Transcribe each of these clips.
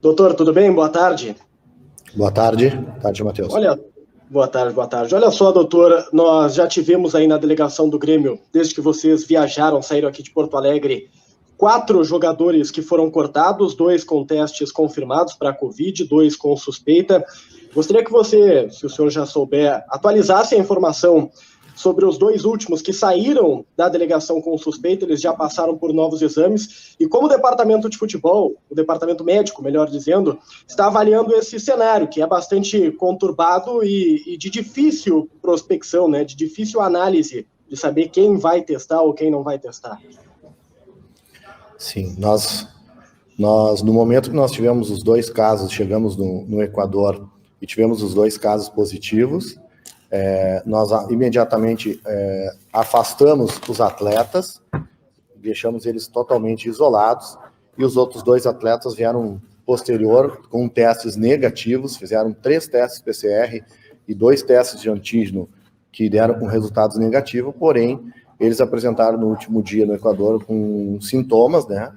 Doutor, tudo bem? Boa tarde. Boa tarde. Tarde, Matheus. Boa tarde, boa tarde. Olha só, doutor, nós já tivemos aí na delegação do Grêmio, desde que vocês viajaram, saíram aqui de Porto Alegre, 4 jogadores que foram cortados, 2 com testes confirmados para a Covid, 2 com suspeita. Gostaria que você, se o senhor já souber, atualizasse a informação sobre os 2 últimos que saíram da delegação com suspeita, eles já passaram por novos exames, e como o departamento de futebol, o departamento médico, melhor dizendo, está avaliando esse cenário, que é bastante conturbado e de difícil prospecção, né, de difícil análise, de saber quem vai testar ou quem não vai testar. Sim, nós no momento que nós tivemos os 2 casos, chegamos no Equador e tivemos os 2 casos positivos, nós imediatamente afastamos os atletas, deixamos eles totalmente isolados, e os outros 2 atletas vieram posterior com testes negativos, fizeram 3 testes PCR e 2 testes de antígeno que deram com resultados negativos, porém, eles apresentaram no último dia no Equador com sintomas, né?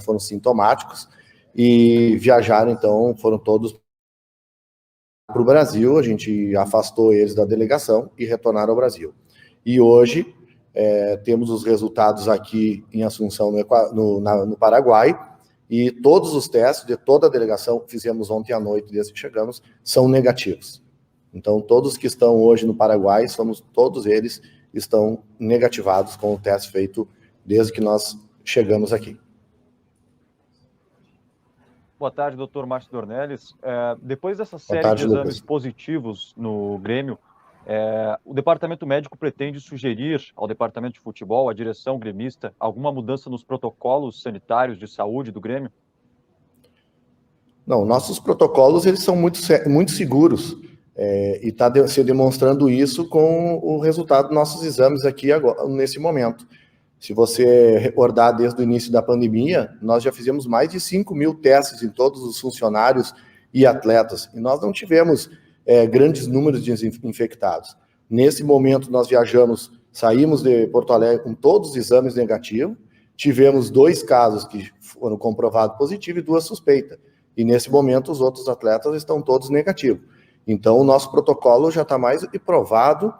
Foram sintomáticos, e viajaram, então, foram todos para o Brasil. A gente afastou eles da delegação e retornaram ao Brasil. E hoje temos os resultados aqui em Assunção, no Paraguai, e todos os testes de toda a delegação que fizemos ontem à noite, desde que chegamos, são negativos. Então, todos que estão hoje no Paraguai, todos eles estão negativados com o teste feito desde que nós chegamos aqui. Boa tarde, doutor Márcio Dornelles. Depois dessa série de exames positivos no Grêmio, o departamento médico pretende sugerir ao departamento de futebol, à direção gremista, alguma mudança nos protocolos sanitários de saúde do Grêmio? Não, nossos protocolos eles são muito seguros, e está se demonstrando isso com o resultado dos nossos exames aqui agora, nesse momento. Se você recordar, desde o início da pandemia, nós já fizemos mais de 5.000 testes em todos os funcionários e atletas, e nós não tivemos grandes números de infectados. Nesse momento, nós saímos de Porto Alegre com todos os exames negativos, tivemos 2 casos que foram comprovados positivos e 2 suspeitas, e nesse momento os outros atletas estão todos negativos. Então, o nosso protocolo já está mais do que provado,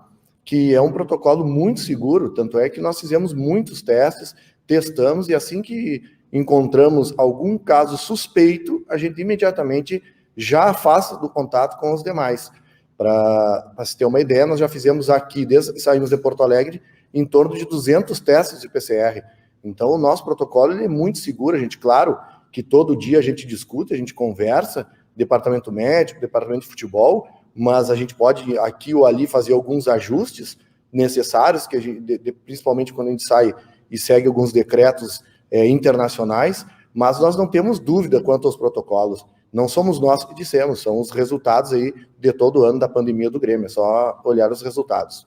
que é um protocolo muito seguro, tanto é que nós fizemos muitos testes, testamos, e assim que encontramos algum caso suspeito, a gente imediatamente já afasta do contato com os demais. Para se ter uma ideia, nós já fizemos aqui, desde que saímos de Porto Alegre, em torno de 200 testes de PCR. Então, o nosso protocolo ele é muito seguro. A gente, claro, que todo dia a gente discute, a gente conversa, departamento médico, departamento de futebol, mas a gente pode aqui ou ali fazer alguns ajustes necessários, que principalmente quando a gente sai e segue alguns decretos internacionais, mas nós não temos dúvida quanto aos protocolos. Não somos nós que dissemos, são os resultados aí de todo o ano da pandemia do Grêmio, é só olhar os resultados.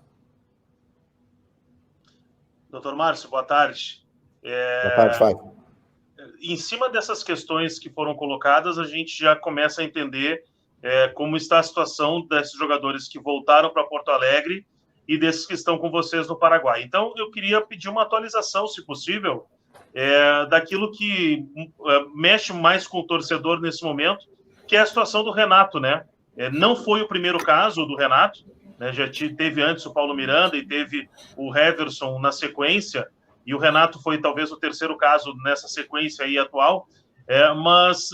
Doutor Márcio, boa tarde. Boa tarde, Fábio. Em cima dessas questões que foram colocadas, a gente já começa a entender como está a situação desses jogadores que voltaram para Porto Alegre e desses que estão com vocês no Paraguai. Então, eu queria pedir uma atualização, se possível, daquilo que mexe mais com o torcedor nesse momento, que é a situação do Renato, né? Não foi o primeiro caso do Renato, né? Já teve antes o Paulo Miranda e teve o Heverson na sequência, e o Renato foi talvez o 3º caso nessa sequência aí atual, mas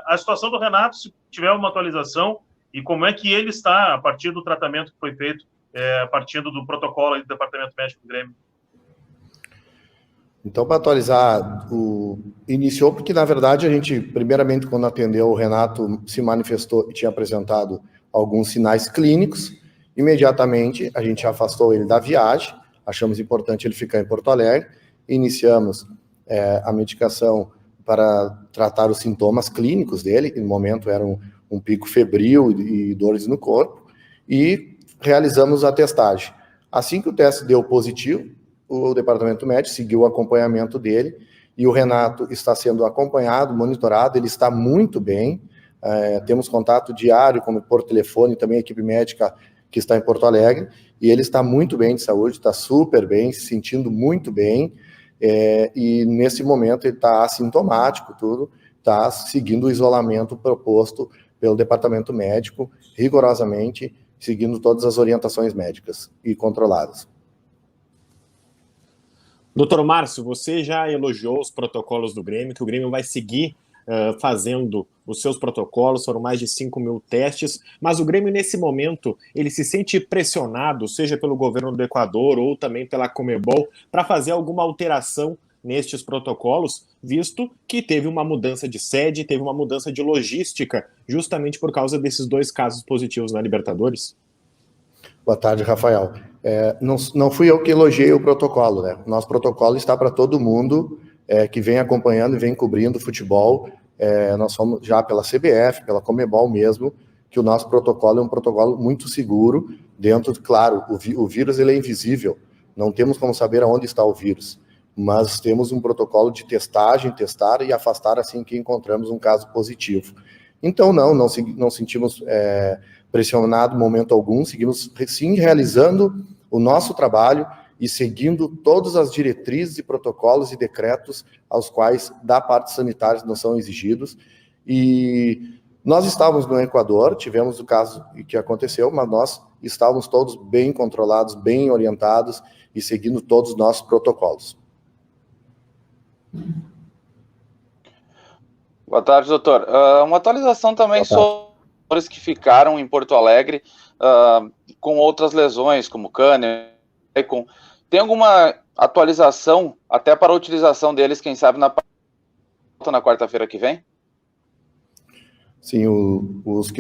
a situação do Renato, se tiver uma atualização, e como é que ele está a partir do tratamento que foi feito, partindo do protocolo aí do Departamento Médico do Grêmio. Então, para atualizar, iniciou porque, na verdade, a gente, primeiramente, quando atendeu, o Renato se manifestou e tinha apresentado alguns sinais clínicos. Imediatamente, a gente afastou ele da viagem, achamos importante ele ficar em Porto Alegre, iniciamos a medicação para tratar os sintomas clínicos dele, que no momento eram um pico febril e dores no corpo, e realizamos a testagem. Assim que o teste deu positivo, o departamento médico seguiu o acompanhamento dele, e o Renato está sendo acompanhado, monitorado, ele está muito bem, temos contato diário, como por telefone, também a equipe médica que está em Porto Alegre, e ele está muito bem de saúde, está super bem, se sentindo muito bem, e nesse momento ele está assintomático, tudo, está seguindo o isolamento proposto pelo departamento médico, rigorosamente, seguindo todas as orientações médicas e controladas. Doutor Márcio, você já elogiou os protocolos do Grêmio, que o Grêmio vai seguir fazendo os seus protocolos, foram mais de 5.000 testes, mas o Grêmio, nesse momento, ele se sente pressionado, seja pelo governo do Equador ou também pela Conmebol, para fazer alguma alteração nestes protocolos, visto que teve uma mudança de sede, teve uma mudança de logística, justamente por causa desses 2 casos positivos na Libertadores? Boa tarde, Rafael. Não fui eu que elogiei o protocolo, né? Nosso protocolo está para todo mundo que vem acompanhando e vem cobrindo o futebol. Nós fomos já pela CBF, pela Conmebol mesmo, que o nosso protocolo é um protocolo muito seguro, dentro, claro, o vírus ele é invisível, não temos como saber aonde está o vírus, mas temos um protocolo de testagem, testar e afastar assim que encontramos um caso positivo. Então, não sentimos pressionado em momento algum, seguimos sim realizando o nosso trabalho e seguindo todas as diretrizes e protocolos e decretos aos quais da parte sanitária não são exigidos. E nós estávamos no Equador, tivemos o caso que aconteceu, mas nós estávamos todos bem controlados, bem orientados e seguindo todos os nossos protocolos. Boa tarde, doutor. Uma atualização também sobre os que ficaram em Porto Alegre com outras lesões, como Kahneman. Tem alguma atualização até para a utilização deles, quem sabe, na quarta-feira que vem? Sim, os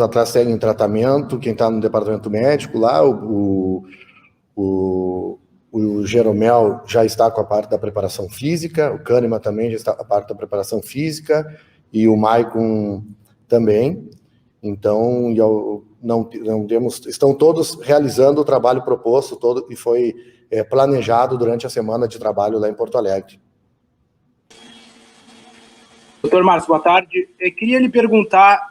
atletas seguem em tratamento, quem está no departamento médico lá, o Jeromel já está com a parte da preparação física, o Kahneman também já está com a parte da preparação física, e o Maicon também. Então, estão todos realizando o trabalho proposto e foi planejado durante a semana de trabalho lá em Porto Alegre. Doutor Márcio, boa tarde. Eu queria lhe perguntar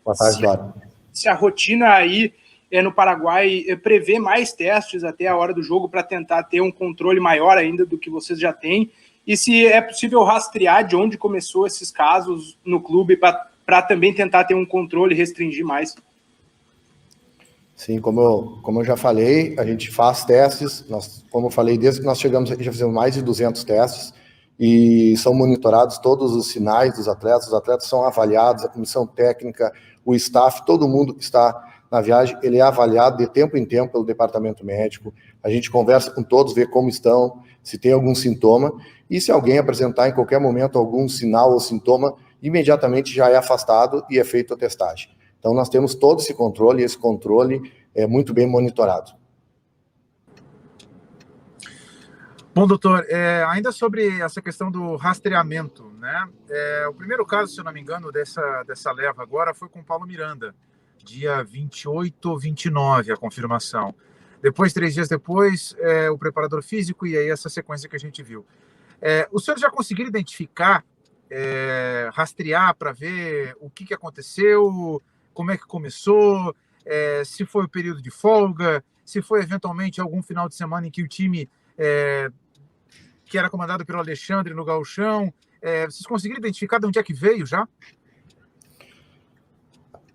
boa tarde, se a rotina aí no Paraguai prevê mais testes até a hora do jogo para tentar ter um controle maior ainda do que vocês já têm, e se é possível rastrear de onde começou esses casos no clube para também tentar ter um controle e restringir mais. Sim, como eu já falei, a gente faz testes, como eu falei, desde que nós chegamos aqui já fizemos mais de 200 testes e são monitorados todos os sinais dos atletas, os atletas são avaliados, a comissão técnica, o staff, todo mundo que está na viagem, ele é avaliado de tempo em tempo pelo departamento médico, a gente conversa com todos, vê como estão, se tem algum sintoma, e se alguém apresentar em qualquer momento algum sinal ou sintoma, imediatamente já é afastado e é feita a testagem. Então, nós temos todo esse controle, e esse controle é muito bem monitorado. Bom, doutor, ainda sobre essa questão do rastreamento, né? O primeiro caso, se eu não me engano, dessa leva agora foi com o Paulo Miranda, dia 28 ou 29, a confirmação. Depois, 3 dias depois, o preparador físico e aí essa sequência que a gente viu. Os senhores já conseguiram identificar, rastrear para ver o que aconteceu, como é que começou, se foi o período de folga, se foi eventualmente algum final de semana em que o time que era comandado pelo Alexandre no Gauchão, vocês conseguiram identificar de onde é que veio já?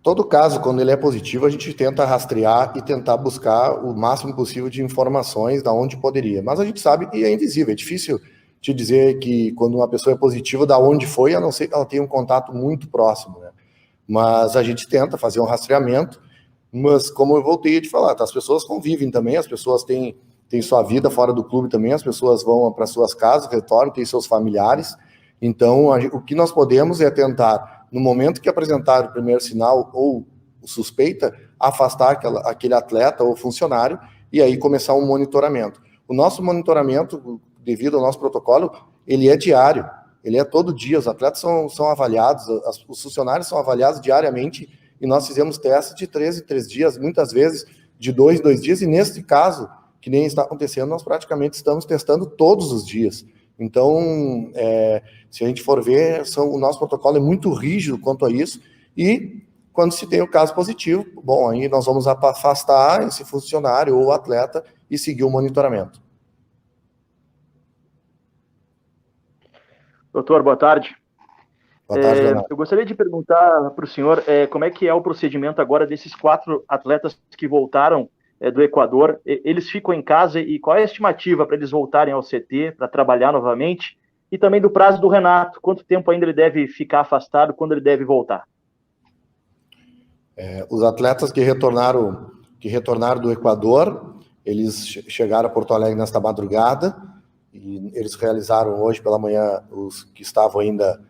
Todo caso, quando ele é positivo, a gente tenta rastrear e tentar buscar o máximo possível de informações da onde poderia. Mas a gente sabe que é invisível, é difícil te dizer que quando uma pessoa é positiva, da onde foi, a não ser que ela tenha um contato muito próximo, né? Mas a gente tenta fazer um rastreamento, mas como eu voltei a te falar, as pessoas convivem também, as pessoas têm sua vida fora do clube também, as pessoas vão para suas casas, retornam, têm seus familiares, então o que nós podemos é tentar, no momento que apresentar o primeiro sinal ou suspeita, afastar aquele atleta ou funcionário e aí começar um monitoramento. O nosso monitoramento, devido ao nosso protocolo, ele é diário, ele é todo dia, os atletas são avaliados, os funcionários são avaliados diariamente e nós fizemos testes de 3 em 3 dias, muitas vezes de 2 em 2 dias, e nesse caso, que nem está acontecendo, nós praticamente estamos testando todos os dias. Então, se a gente for ver, o nosso protocolo é muito rígido quanto a isso, e quando se tem o caso positivo, bom, aí nós vamos afastar esse funcionário ou atleta e seguir o monitoramento. Doutor, boa tarde. Boa tarde, Leonardo. Eu gostaria de perguntar para o senhor como é que é o procedimento agora desses 4 atletas que voltaram do Equador. Eles ficam em casa e qual é a estimativa para eles voltarem ao CT, para trabalhar novamente? E também do prazo do Renato, quanto tempo ainda ele deve ficar afastado, quando ele deve voltar? Os atletas que retornaram do Equador, eles chegaram a Porto Alegre nesta madrugada e eles realizaram hoje pela manhã, os que estavam ainda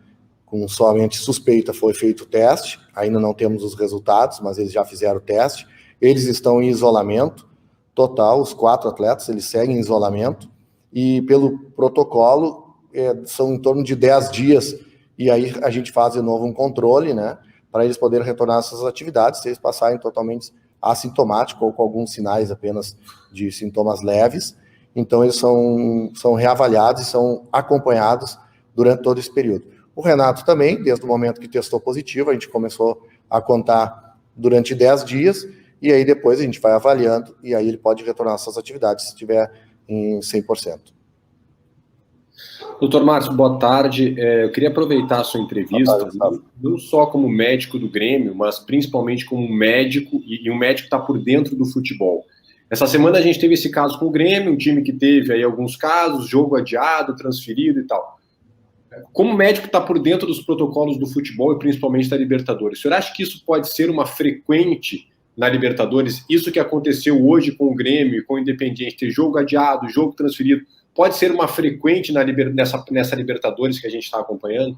com somente suspeita, foi feito o teste, ainda não temos os resultados, mas eles já fizeram o teste. Eles estão em isolamento total, os 4 atletas, eles seguem em isolamento, e pelo protocolo, são em torno de 10 dias, e aí a gente faz de novo um controle, né, para eles poderem retornar às suas atividades, se eles passarem totalmente assintomáticos, ou com alguns sinais apenas de sintomas leves. Então eles são reavaliados e são acompanhados durante todo esse período. O Renato também, desde o momento que testou positivo, a gente começou a contar durante 10 dias, e aí depois a gente vai avaliando, e aí ele pode retornar às suas atividades, se estiver em 100%. Doutor Márcio, boa tarde. Eu queria aproveitar a sua entrevista, não só como médico do Grêmio, mas principalmente como médico, e um médico que está por dentro do futebol. Essa semana a gente teve esse caso com o Grêmio, um time que teve aí alguns casos, jogo adiado, transferido e tal. Como médico que está por dentro dos protocolos do futebol e principalmente da Libertadores, o senhor acha que isso pode ser uma frequente na Libertadores? Isso que aconteceu hoje com o Grêmio e com o Independiente, ter jogo adiado, jogo transferido, pode ser uma frequente nessa Libertadores que a gente está acompanhando?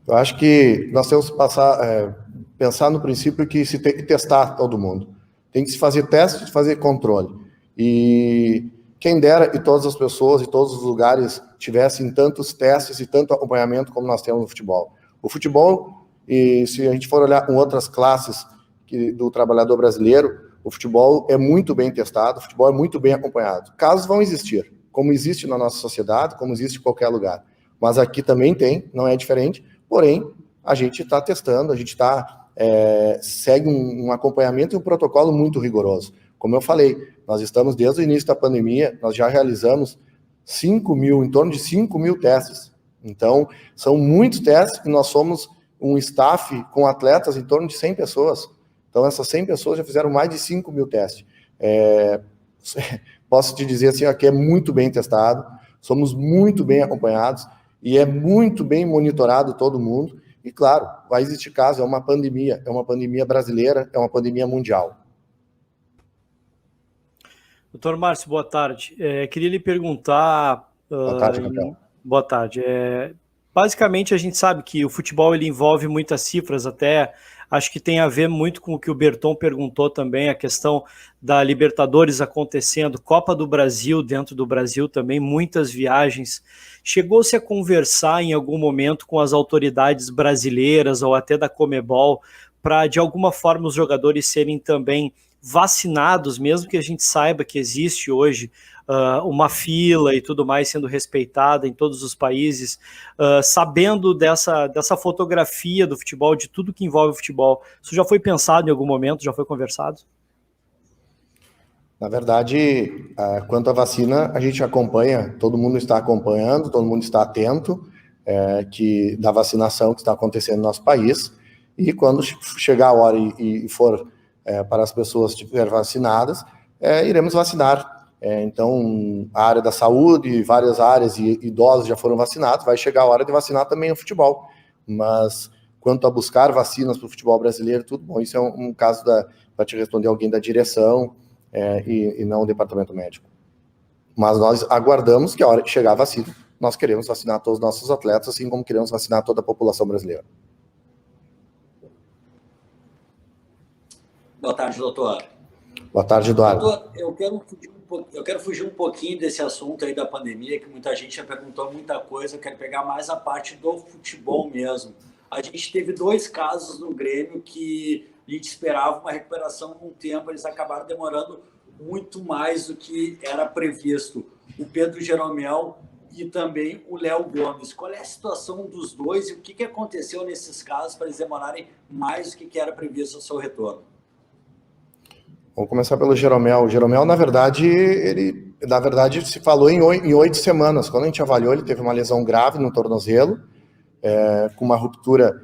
Eu acho que nós temos que pensar no princípio que se tem que testar todo mundo. Tem que se fazer teste, fazer controle. E quem dera e todas as pessoas e todos os lugares tivessem tantos testes e tanto acompanhamento como nós temos no futebol. O futebol, e se a gente for olhar com outras classes do trabalhador brasileiro, o futebol é muito bem testado, o futebol é muito bem acompanhado. Casos vão existir, como existe na nossa sociedade, como existe em qualquer lugar. Mas aqui também tem, não é diferente, porém, a gente está testando, a gente segue um acompanhamento e um protocolo muito rigoroso. Como eu falei, nós estamos desde o início da pandemia, nós já realizamos em torno de 5 mil testes. Então, são muitos testes e nós somos um staff com atletas em torno de 100 pessoas. Então, essas 100 pessoas já fizeram mais de 5 mil testes. Posso te dizer assim, que é muito bem testado, somos muito bem acompanhados e é muito bem monitorado todo mundo. E, claro, vai existir caso, é uma pandemia brasileira, é uma pandemia mundial. Doutor Márcio, boa tarde. Queria lhe perguntar... Boa tarde, campeão. Boa tarde. Basicamente, a gente sabe que o futebol ele envolve muitas cifras, até acho que tem a ver muito com o que o Berton perguntou também, a questão da Libertadores acontecendo, Copa do Brasil, dentro do Brasil também, muitas viagens. Chegou-se a conversar em algum momento com as autoridades brasileiras ou até da Conmebol para, de alguma forma, os jogadores serem também vacinados, mesmo que a gente saiba que existe hoje uma fila e tudo mais sendo respeitada em todos os países, sabendo dessa fotografia do futebol, de tudo que envolve o futebol. Isso já foi pensado em algum momento, já foi conversado? Na verdade, quanto à vacina, a gente acompanha, todo mundo está acompanhando, todo mundo está atento da vacinação que está acontecendo no nosso país, e quando chegar a hora e for para as pessoas que estiverem vacinadas, iremos vacinar. Então, a área da saúde, várias áreas e idosos já foram vacinados, vai chegar a hora de vacinar também o futebol. Mas, quanto a buscar vacinas para o futebol brasileiro, tudo bom, isso é um caso para te responder alguém da direção e não o departamento médico. Mas nós aguardamos que a hora que chegar a vacina, nós queremos vacinar todos os nossos atletas, assim como queremos vacinar toda a população brasileira. Boa tarde, doutor. Boa tarde, Eduardo. Doutor, eu quero fugir um pouquinho desse assunto aí da pandemia, que muita gente já perguntou muita coisa, eu quero pegar mais a parte do futebol mesmo. A gente teve 2 casos no Grêmio que a gente esperava uma recuperação com o tempo, eles acabaram demorando muito mais do que era previsto. O Pedro Jeromel e também o Léo Gomes. Qual é a situação dos dois e o que aconteceu nesses casos para eles demorarem mais do que era previsto o seu retorno? Vamos começar pelo Jeromel. O Jeromel, na verdade, se falou em 8 semanas. Quando a gente avaliou, ele teve uma lesão grave no tornozelo com uma ruptura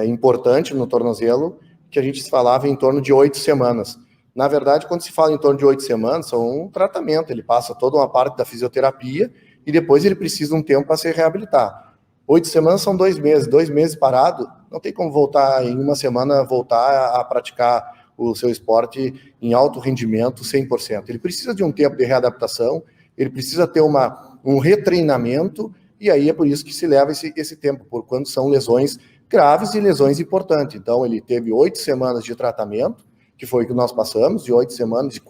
importante no tornozelo, que a gente falava em torno de 8 semanas. Na verdade, quando se fala em torno de 8 semanas, são um tratamento, ele passa toda uma parte da fisioterapia e depois ele precisa de um tempo para se reabilitar. 8 semanas são 2 meses, 2 meses parado, não tem como voltar em uma semana, voltar a praticar o seu esporte em alto rendimento 100%. Ele precisa de um tempo de readaptação, ele precisa ter um retreinamento, e aí é por isso que se leva esse tempo, por quando são lesões graves e lesões importantes. Então, ele teve 8 semanas de tratamento, que foi o que nós passamos, de 8 semanas, de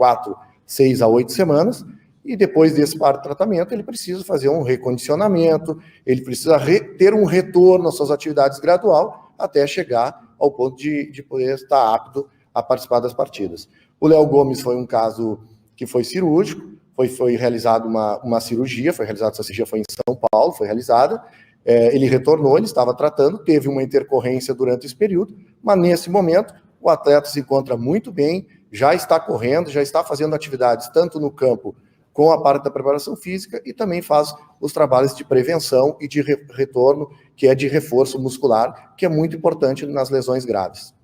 6 a 8 semanas, e depois desse tratamento, ele precisa fazer um recondicionamento, ele precisa ter um retorno às suas atividades gradual, até chegar ao ponto de poder estar apto a participar das partidas. O Léo Gomes foi um caso que foi cirúrgico, foi realizada uma cirurgia, essa cirurgia foi em São Paulo, foi realizada, ele retornou, ele estava tratando, teve uma intercorrência durante esse período, mas nesse momento o atleta se encontra muito bem, já está correndo, já está fazendo atividades tanto no campo com a parte da preparação física e também faz os trabalhos de prevenção e de retorno, que é de reforço muscular, que é muito importante nas lesões graves.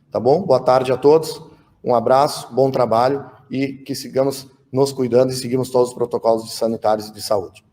Tá bom? Boa tarde a todos, um abraço, bom trabalho e que sigamos nos cuidando e seguimos todos os protocolos sanitários e de saúde.